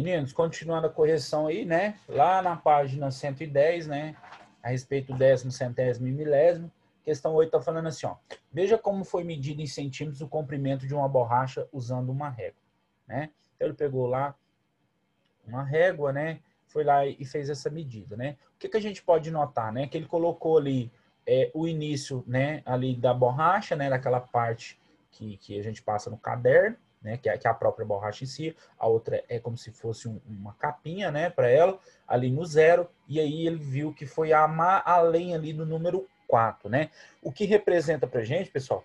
Meninos, continuando a correção aí, né? Lá na página 110, né? A respeito do décimo, centésimo e milésimo. Questão 8 está falando assim, ó. Veja como foi medido em centímetros o comprimento de uma borracha usando uma régua, né? Então, ele pegou lá uma régua, né? Foi lá e fez essa medida, né? O que a gente pode notar, né? Que ele colocou ali o início, né? Ali da borracha, né? Daquela parte que a gente passa no caderno, né? Que é a própria borracha em si. A outra é como se fosse uma capinha, né? Para ela, ali no 0. E aí ele viu que foi além ali do número 4, né? O que representa pra gente, pessoal,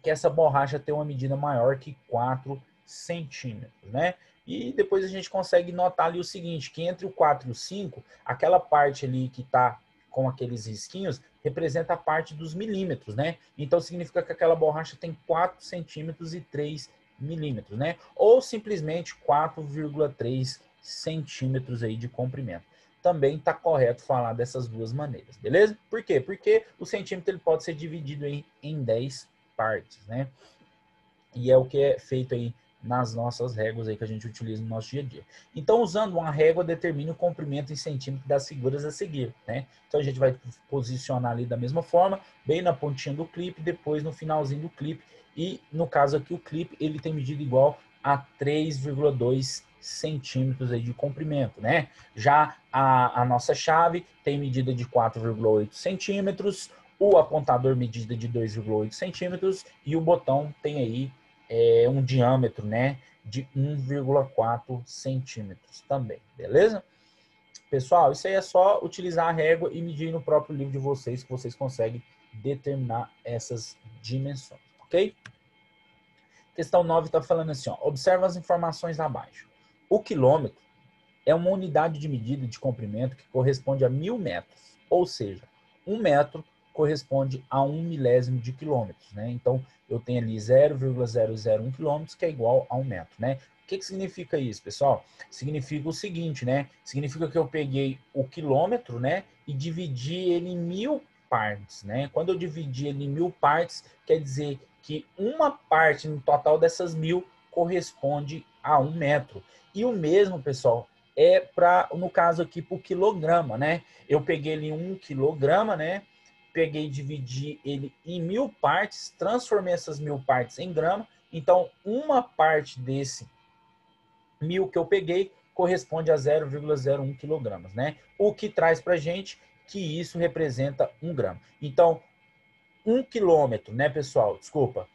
que essa borracha tem uma medida maior que 4 centímetros, né? E depois a gente consegue notar ali o seguinte, que entre o 4 e o 5, aquela parte ali que está com aqueles risquinhos, representa a parte dos milímetros, né? Então significa que aquela borracha tem 4 centímetros e 3 milímetros, né? Ou simplesmente 4,3 centímetros aí de comprimento. Também está correto falar dessas duas maneiras, beleza? Por quê? Porque o centímetro ele pode ser dividido em 10 partes, né? E é o que é feito aí nas nossas réguas aí que a gente utiliza no nosso dia a dia. Então, usando uma régua, determine o comprimento em centímetros das figuras a seguir, né? Então, a gente vai posicionar ali da mesma forma, bem na pontinha do clipe, depois no finalzinho do clipe. E, no caso aqui, o clipe, ele tem medida igual a 3,2 centímetros aí de comprimento, né? Já a nossa chave tem medida de 4,8 centímetros, o apontador medida de 2,8 centímetros e o botão tem aí um diâmetro, né, de 1,4 centímetros também, beleza? Pessoal, isso aí é só utilizar a régua e medir no próprio livro de vocês que vocês conseguem determinar essas dimensões, ok? Questão 9 está falando assim, ó, observa as informações abaixo. O quilômetro é uma unidade de medida de comprimento que corresponde a 1000 metros, ou seja, 1 metro corresponde a 1 milésimo de quilômetros, né? Então, eu tenho ali 0,001 quilômetros, que é igual a 1 metro, né? O que significa isso, pessoal? Significa o seguinte, né? Significa que eu peguei o quilômetro, né? E dividi ele em 1000 partes, né? Quando eu dividi ele em 1000 partes, quer dizer que uma parte no total dessas 1000 corresponde a 1 metro. E o mesmo, pessoal, é para, no caso aqui, para o quilograma, né? Eu peguei ele em 1 quilograma, né? Peguei e dividi ele em 1000 partes, transformei essas 1000 partes em grama. Então, uma parte desse 1000 que eu peguei corresponde a 0,01 quilogramas, né? O que traz para a gente que isso representa 1 grama. Então, 1 quilômetro, né, pessoal? Desculpa.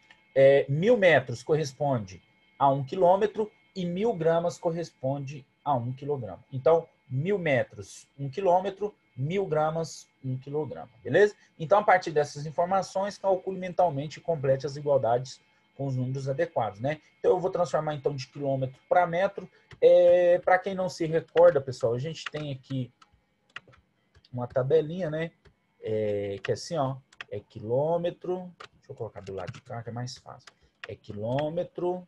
1000 metros corresponde a 1 quilômetro e 1000 gramas corresponde a 1 quilograma. Então, 1000 metros, 1 quilômetro, 1000 gramas, 1 quilograma. Beleza? Então, a partir dessas informações, calcule mentalmente e complete as igualdades com os números adequados, né? Então, eu vou transformar, então, de quilômetro para metro. Para quem não se recorda, pessoal, a gente tem aqui uma tabelinha, né? Que é assim, ó, é quilômetro, deixa eu colocar do lado de cá que é mais fácil, é quilômetro,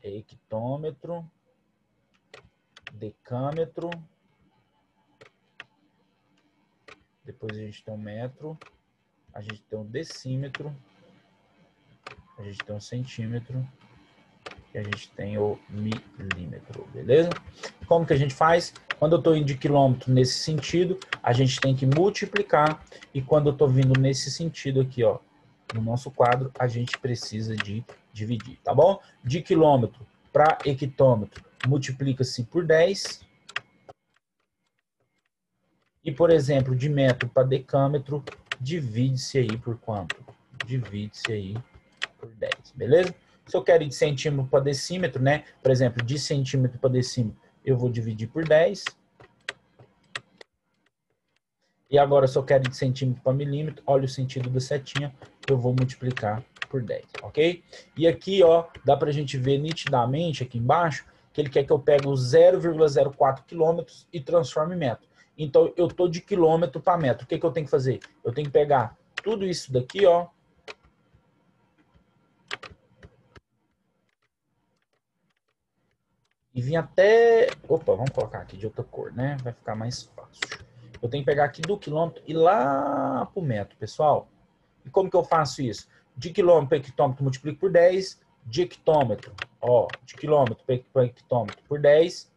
é hectômetro, decâmetro, depois a gente tem um metro, a gente tem um decímetro, a gente tem um centímetro e a gente tem o milímetro, beleza? Como que a gente faz? Quando eu estou indo de quilômetro nesse sentido, a gente tem que multiplicar, e quando eu estou vindo nesse sentido aqui, ó, no nosso quadro, a gente precisa de dividir, tá bom? De quilômetro para hectômetro, multiplica-se por 10. E, por exemplo, de metro para decâmetro, divide-se aí por quanto? Divide-se aí por 10, beleza? Se eu quero ir de centímetro para decímetro, né? Por exemplo, de centímetro para decímetro, eu vou dividir por 10. E agora, se eu quero ir de centímetro para milímetro, olha o sentido da setinha, eu vou multiplicar por 10, ok? E aqui, ó, dá para a gente ver nitidamente aqui embaixo que ele quer que eu pegue os 0,04 quilômetros e transforme em metro. Então, eu estou de quilômetro para metro. O que eu tenho que fazer? Eu tenho que pegar tudo isso daqui, ó, e vir até... Opa, vamos colocar aqui de outra cor, né? Vai ficar mais fácil. Eu tenho que pegar aqui do quilômetro e lá para o metro, pessoal. E como que eu faço isso? De quilômetro para hectômetro multiplico por 10, de hectômetro, ó, de quilômetro para hectômetro por 10.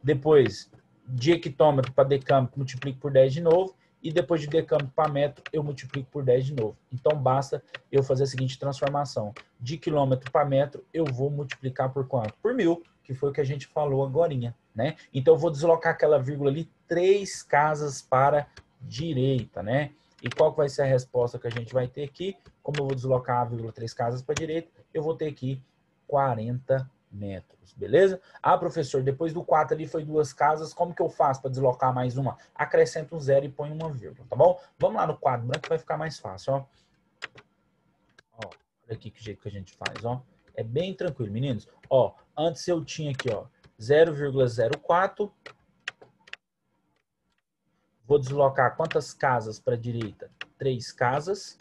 Depois, de hectômetro para decâmetro, multiplico por 10 de novo. E depois de decâmetro para metro, eu multiplico por 10 de novo. Então, basta eu fazer a seguinte transformação. De quilômetro para metro, eu vou multiplicar por quanto? Por 1000, que foi o que a gente falou agorinha, né? Então, eu vou deslocar aquela vírgula ali 3 casas para a direita, né? E qual que vai ser a resposta que a gente vai ter aqui? Como eu vou deslocar a vírgula 3 casas para a direita, eu vou ter aqui 40 metros, beleza? Ah, professor, depois do 4 ali foi 2 casas, como que eu faço para deslocar mais uma? Acrescento um 0 e põe uma vírgula, tá bom? Vamos lá no quadro branco que vai ficar mais fácil, ó. Ó, olha aqui que jeito que a gente faz, ó. É bem tranquilo, meninos. Ó, antes eu tinha aqui, ó, 0,04. Vou deslocar quantas casas para a direita? 3 casas.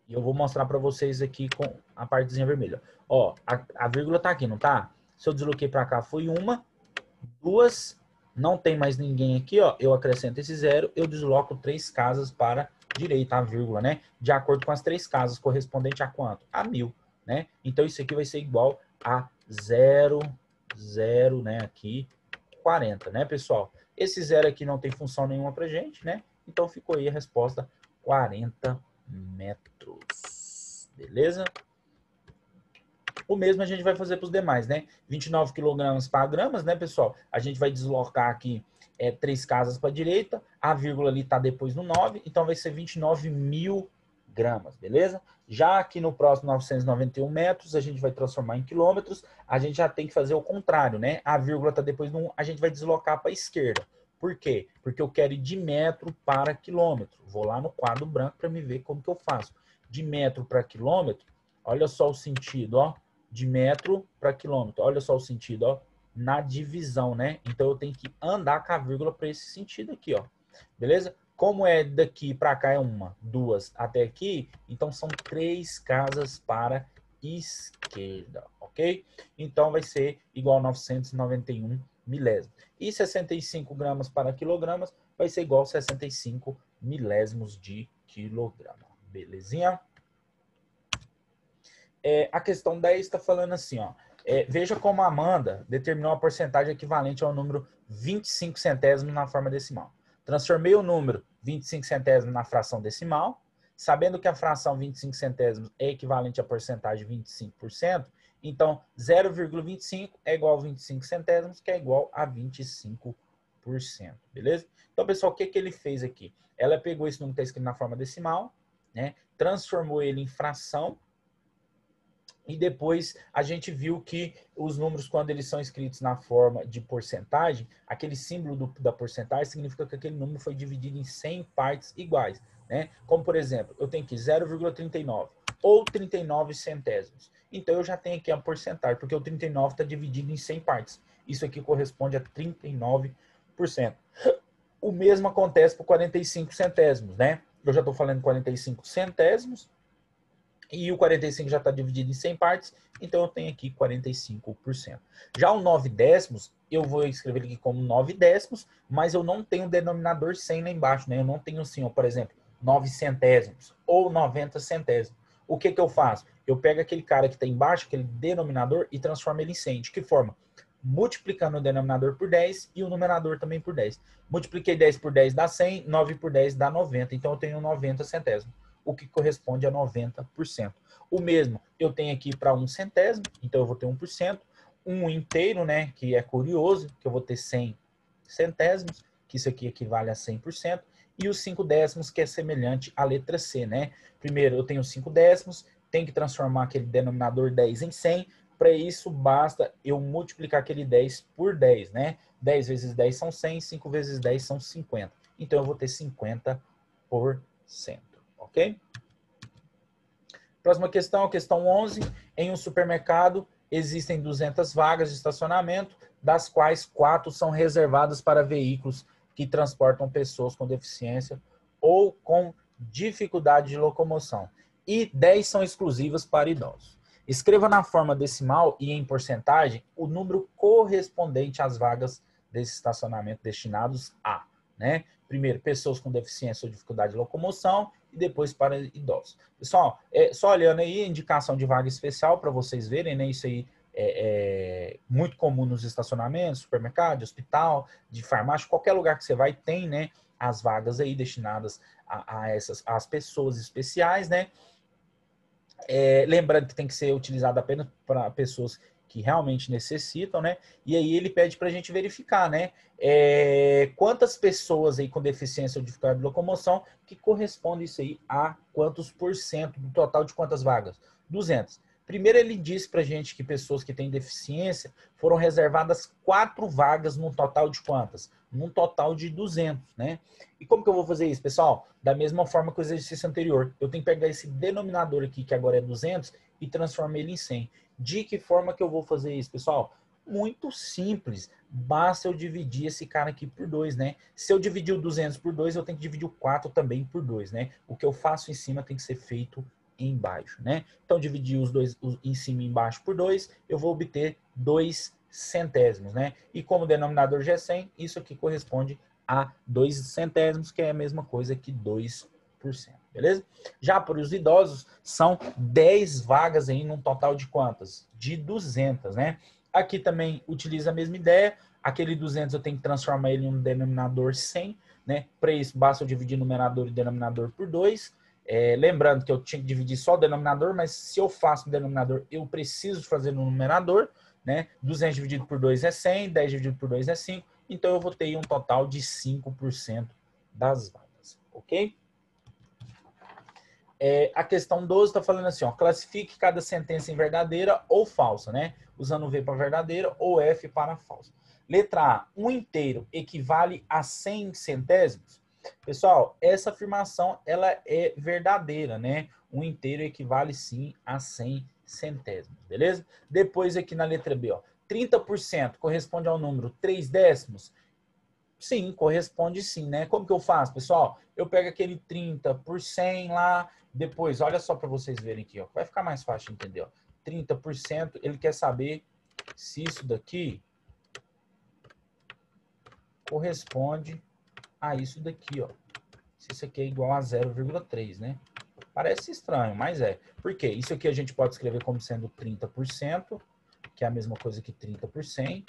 E eu vou mostrar para vocês aqui com a partezinha vermelha. Ó, a vírgula tá aqui, não tá? Se eu desloquei para cá, foi 1, 2, não tem mais ninguém aqui, ó. Eu acrescento esse 0, eu desloco 3 casas para a direita, a vírgula, né? De acordo com as 3 casas, correspondente a quanto? A 1000, né? Então, isso aqui vai ser igual a 0, 0, né? Aqui, 40, né, pessoal? Esse 0 aqui não tem função nenhuma pra gente, né? Então, ficou aí a resposta 40 metros. Beleza? O mesmo a gente vai fazer para os demais, né? 29 quilogramas para gramas, né, pessoal? A gente vai deslocar aqui 3 casas para a direita, a vírgula ali está depois no 9, então vai ser 29 mil gramas, beleza? Já aqui no próximo 991 metros, a gente vai transformar em quilômetros, a gente já tem que fazer o contrário, né? A vírgula está depois no 1, a gente vai deslocar para a esquerda. Por quê? Porque eu quero ir de metro para quilômetro. Vou lá no quadro branco para me ver como que eu faço. De metro para quilômetro, olha só o sentido, ó. De metro para quilômetro. Olha só o sentido, ó. Na divisão, né? Então eu tenho que andar com a vírgula para esse sentido aqui, ó. Beleza? Como é daqui para cá é 1, 2 até aqui, então são 3 casas para esquerda, ok? Então vai ser igual a 991 milésimos. E 65 gramas para quilogramas vai ser igual a 65 milésimos de quilograma. Belezinha? A questão 10 está falando assim, ó. Veja como a Amanda determinou a porcentagem equivalente ao número 25 centésimos na forma decimal. Transformei o número 25 centésimos na fração decimal, sabendo que a fração 25 centésimos é equivalente à porcentagem 25%, então 0,25 é igual a 25 centésimos, que é igual a 25%, beleza? Então, pessoal, o que ele fez aqui? Ela pegou esse número que está escrito na forma decimal, né, transformou ele em fração, e depois a gente viu que os números, quando eles são escritos na forma de porcentagem, aquele símbolo da porcentagem significa que aquele número foi dividido em 100 partes iguais, né? Como, por exemplo, eu tenho aqui 0,39 ou 39 centésimos. Então, eu já tenho aqui a porcentagem, porque o 39 está dividido em 100 partes. Isso aqui corresponde a 39%. O mesmo acontece para 45 centésimos, né? Eu já estou falando 45 centésimos, e o 45 já está dividido em 100 partes, então eu tenho aqui 45%. Já o 9 décimos, eu vou escrever aqui como 9 décimos, mas eu não tenho o denominador 100 lá embaixo, né? Eu não tenho assim, ó, por exemplo, 9 centésimos ou 90 centésimos. O que que eu faço? Eu pego aquele cara que está embaixo, aquele denominador, e transformo ele em 100. De que forma? Multiplicando o denominador por 10 e o numerador também por 10. Multipliquei 10 por 10 dá 100, 9 por 10 dá 90, então eu tenho 90 centésimos, o que corresponde a 90%. O mesmo eu tenho aqui para 1 centésimo, então eu vou ter 1%. Um inteiro, né, que é curioso, que eu vou ter 100 centésimos, que isso aqui equivale a 100%. E os 5 décimos, que é semelhante à letra C, né? Primeiro, eu tenho 5 décimos, tenho que transformar aquele denominador 10 em 100. Para isso, basta eu multiplicar aquele 10 por 10, né? 10 vezes 10 são 100, 5 vezes 10 são 50. Então, eu vou ter 50%. Ok? Próxima questão, questão 11. Em um supermercado, existem 200 vagas de estacionamento, das quais 4 são reservadas para veículos que transportam pessoas com deficiência ou com dificuldade de locomoção, e 10 são exclusivas para idosos. Escreva na forma decimal e em porcentagem o número correspondente às vagas desse estacionamento destinados a, né? Primeiro, pessoas com deficiência ou dificuldade de locomoção, e depois para idosos. Pessoal, só olhando aí a indicação de vaga especial para vocês verem, né? Isso aí é muito comum nos estacionamentos, supermercado, hospital, de farmácia, qualquer lugar que você vai tem, né? As vagas aí destinadas às pessoas especiais, né? Lembrando que tem que ser utilizado apenas para pessoas que realmente necessitam, né? E aí ele pede para a gente verificar, né? Quantas pessoas aí com deficiência ou dificuldade de locomoção que corresponde isso aí a quantos por cento do total de quantas vagas? 200. Primeiro ele disse para a gente que pessoas que têm deficiência foram reservadas 4 vagas num total de quantas? Num total de 200, né? E como que eu vou fazer isso, pessoal? Da mesma forma que o exercício anterior. Eu tenho que pegar esse denominador aqui, que agora é 200, e transformar ele em 100. De que forma que eu vou fazer isso, pessoal? Muito simples. Basta eu dividir esse cara aqui por 2, né? Se eu dividir o 200 por 2, eu tenho que dividir o 4 também por 2, né? O que eu faço em cima tem que ser feito embaixo, né? Então, dividir os dois em cima e embaixo por 2, eu vou obter 2 centésimos, né? E como o denominador já é 100, isso aqui corresponde a 2 centésimos, que é a mesma coisa que 2%, beleza? Já para os idosos, são 10 vagas aí num total de quantas? De 200, né? Aqui também utiliza a mesma ideia, aquele 200 eu tenho que transformar ele em um denominador 100, né? Para isso, basta eu dividir numerador e denominador por 2, lembrando que eu tinha que dividir só o denominador, mas se eu faço o denominador, eu preciso fazer no numerador, né? 200 dividido por 2 é 100, 10 dividido por 2 é 5, então eu vou ter um total de 5% das vagas, ok? A questão 12 está falando assim, ó, classifique cada sentença em verdadeira ou falsa, né? Usando V para verdadeira ou F para falsa. Letra A, um inteiro equivale a 100 centésimos? Pessoal, essa afirmação ela é verdadeira, né? Um inteiro equivale sim a 100 centésimos, beleza? Depois aqui na letra B, ó, 30% corresponde ao número 3 décimos? Sim, corresponde sim, né? Como que eu faço, pessoal? Eu pego aquele 30 por 100 lá, depois, olha só para vocês verem aqui, ó, vai ficar mais fácil de entender, ó. 30%, ele quer saber se isso daqui corresponde a isso daqui, ó. Se isso aqui é igual a 0,3, né? Parece estranho, mas é. Por quê? Isso aqui a gente pode escrever como sendo 30%, que é a mesma coisa que 30 por 100.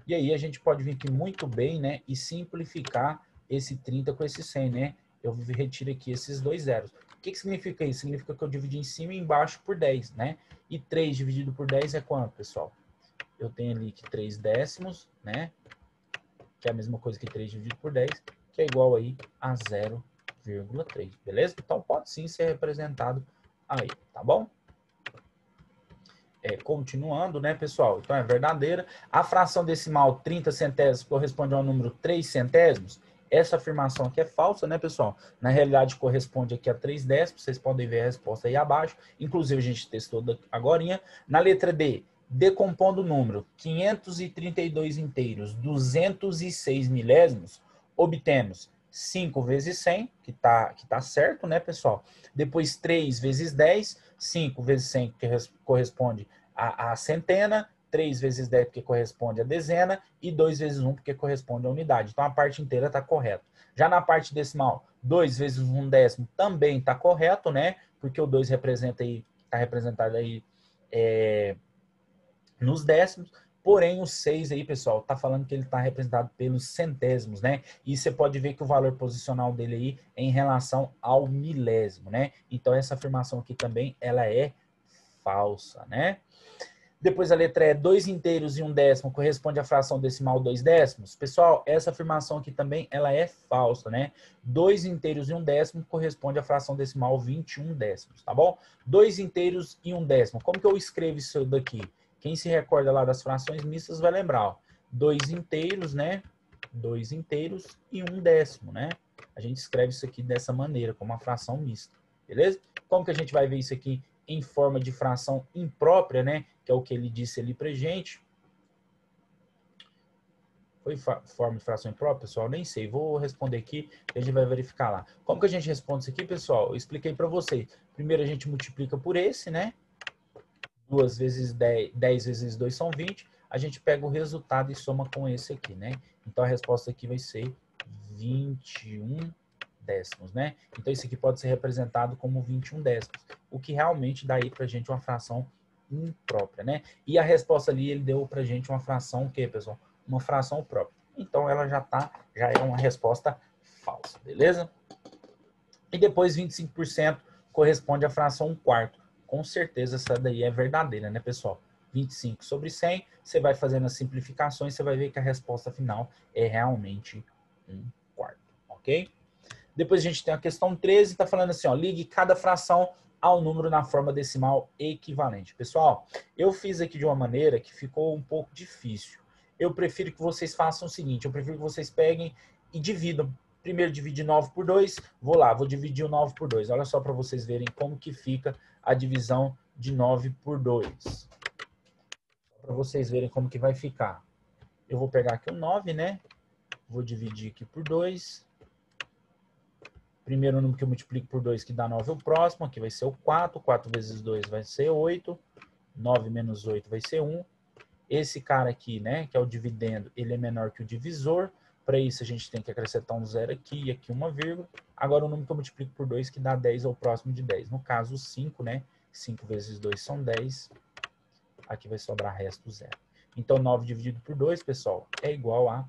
E aí a gente pode vir aqui muito bem, né? E simplificar esse 30 com esse 100, né? Eu retiro aqui esses 2 zeros. O que significa isso? Significa que eu dividi em cima e embaixo por 10, né? E 3 dividido por 10 é quanto, pessoal? Eu tenho ali que 3 décimos, né? Que é a mesma coisa que 3 dividido por 10, que é igual aí a 0,3, beleza? Então pode sim ser representado aí, tá bom? Continuando, né, pessoal? Então é verdadeira. A fração decimal 30 centésimos corresponde ao número 3 centésimos. Essa afirmação aqui é falsa, né, pessoal? Na realidade, corresponde aqui a 3 décimos. Vocês podem ver a resposta aí abaixo. Inclusive, a gente testou agorinha. Na letra D, decompondo o número 532 inteiros, 206 milésimos, obtemos 5 vezes 100, que tá certo, né, pessoal? Depois 3 vezes 10, 5 vezes 100, que corresponde a centena, 3 vezes 10 porque corresponde a dezena, e 2 vezes 1 porque corresponde à unidade. Então, a parte inteira está correta. Já na parte decimal, 2 vezes 1 décimo também está correto, né? Porque o 2 está representado aí nos décimos. Porém, o 6 aí, pessoal, tá falando que ele está representado pelos centésimos, né? E você pode ver que o valor posicional dele aí é em relação ao milésimo, né? Então, essa afirmação aqui também, ela é falsa, né? Depois a letra E, 2 inteiros e 1 décimo corresponde à fração decimal 2 décimos. Pessoal, essa afirmação aqui também, ela é falsa, né? 2 inteiros e 1 décimo corresponde à fração decimal 21 décimos, tá bom? 2 inteiros e 1 décimo. Como que eu escrevo isso daqui? Quem se recorda lá das frações mistas vai lembrar, ó. 2 inteiros, né? 2 inteiros e 1 décimo, né? A gente escreve isso aqui dessa maneira, como uma fração mista, beleza? Como que a gente vai ver isso aqui em forma de fração imprópria, né? Que é o que ele disse ali pra gente. Foi forma de fração imprópria, pessoal? Nem sei. Vou responder aqui e a gente vai verificar lá. Como que a gente responde isso aqui, pessoal? Eu expliquei para vocês. Primeiro a gente multiplica por esse, né? 2 vezes 10, 10 vezes 2 são 20. A gente pega o resultado e soma com esse aqui, né? Então a resposta aqui vai ser 21 décimos, né? Então, isso aqui pode ser representado como 21 décimos, o que realmente dá aí pra gente uma fração imprópria, né? E a resposta ali, ele deu pra gente uma fração o quê, pessoal? Uma fração própria. Então, ela já é uma resposta falsa, beleza? E depois 25% corresponde à fração 1/4. Com certeza essa daí é verdadeira, né, pessoal? 25 sobre 100, você vai fazendo as simplificações, você vai ver que a resposta final é realmente 1/4, ok? Depois a gente tem a questão 13, está falando assim, ó, ligue cada fração ao número na forma decimal equivalente. Pessoal, eu fiz aqui de uma maneira que ficou um pouco difícil. Eu prefiro que vocês façam o seguinte, eu prefiro que vocês peguem e dividam. Primeiro dividir 9 por 2, vou dividir o 9 por 2. Olha só para vocês verem como que fica a divisão de 9 por 2. Para vocês verem como que vai ficar. Eu vou pegar aqui o 9, né? Vou dividir aqui por 2. Primeiro número que eu multiplico por 2, que dá 9, é o próximo. Aqui vai ser o 4. 4 vezes 2 vai ser 8. 9 menos 8 vai ser 1. Esse cara aqui, né, que é o dividendo, ele é menor que o divisor. Para isso, a gente tem que acrescentar um zero aqui e aqui uma vírgula. Agora, o número que eu multiplico por 2, que dá 10, é o próximo de 10. No caso, 5, né? 5 vezes 2 são 10. Aqui vai sobrar resto zero. Então, 9 dividido por 2, pessoal, é igual a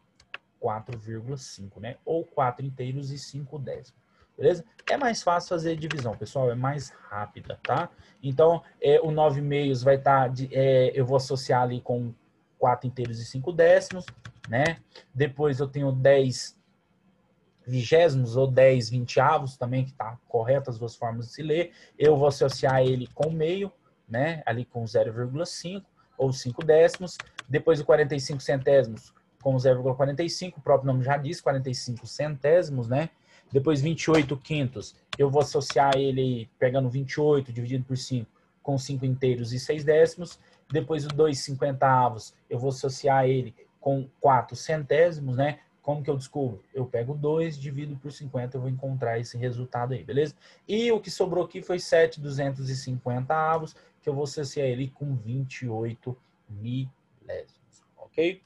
4,5, né? Ou 4 inteiros e 5 décimos. Beleza? É mais fácil fazer divisão, pessoal, é mais rápida, tá? Então, o 9 meios vai estar, eu vou associar ali com 4 inteiros e 5 décimos, né? Depois eu tenho 10 vigésimos ou 10 vinteavos também, que tá correto as duas formas de se ler. Eu vou associar ele com meio, né? Ali com 0,5 ou 5 décimos. Depois o 45 centésimos com 0,45, o próprio nome já diz, 45 centésimos, né? Depois 28 quintos, eu vou associar ele pegando 28 dividido por 5 com 5 inteiros e 6 décimos. Depois o 2 cinquentavos, eu vou associar ele com 4 centésimos, né? Como que eu descubro? Eu pego 2, divido por 50, eu vou encontrar esse resultado aí, beleza? E o que sobrou aqui foi 7,250 avos, que eu vou associar ele com 28 milésimos, ok?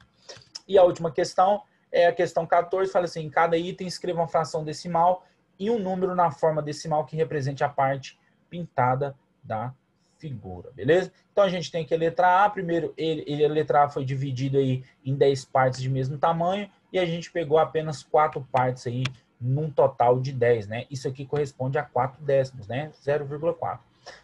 E a última questão é a questão 14, fala assim, em cada item escreva uma fração decimal e um número na forma decimal que represente a parte pintada da figura, beleza? Então a gente tem aqui a letra A, primeiro a letra A foi dividida aí em 10 partes de mesmo tamanho e a gente pegou apenas 4 partes aí num total de 10, né? Isso aqui corresponde a 4 décimos, né? 0,4.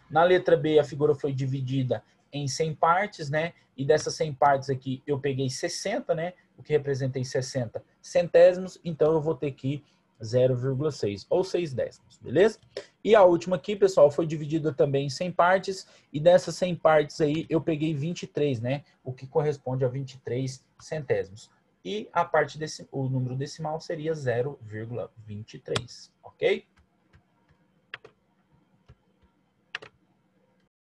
Na letra B a figura foi dividida em 100 partes, né? E dessas 100 partes aqui eu peguei 60, né? O que representei 60 centésimos, então eu vou ter aqui 0,6 ou 6 décimos, beleza? E a última aqui, pessoal, foi dividida também em 100 partes, e dessas 100 partes aí eu peguei 23, né? O que corresponde a 23 centésimos. E a parte o número decimal seria 0,23, ok?